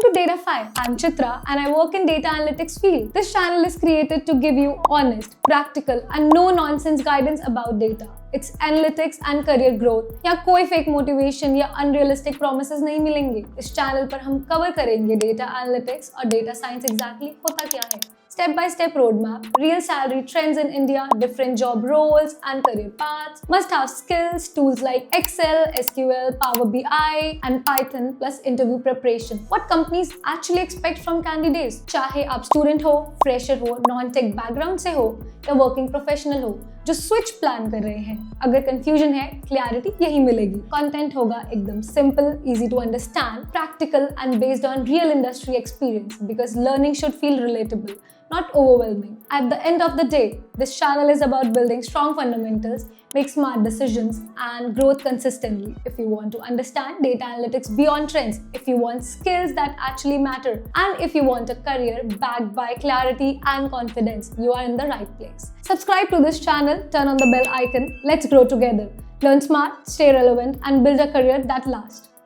Welcome to Data5. I'm Chitra and I work in data analytics field. This channel is created to give you honest, practical and no-nonsense guidance about data. It's analytics and career growth. यहाँ कोई fake motivation या unrealistic promises नहीं मिलेंगे. इस channel पर हम cover करेंगे data analytics और data science exactly होता क्या है. Step-by-step roadmap, real salary trends in India, different job roles and career paths, must-have skills, tools like Excel, SQL, Power BI and Python plus interview preparation. What companies actually expect from candidates. चाहे आप student हो, fresher हो, non-tech background से हो या working professional हो, जो switch plan कर रहे हैं. अगर confusion है, clarity यही मिलेगी. Content होगा एकदम simple, easy to understand, practical and based on real industry experience because learning should feel relatable, not overwhelming. At the end of the day, this channel is about building strong fundamentals, make smart decisions and growth consistently. If you want to understand data analytics beyond trends, if you want skills that actually matter, and if you want a career backed by clarity and confidence, you are in the right place. Subscribe to this channel, turn on the bell icon, let's grow together. Learn smart, stay relevant and build a career that lasts.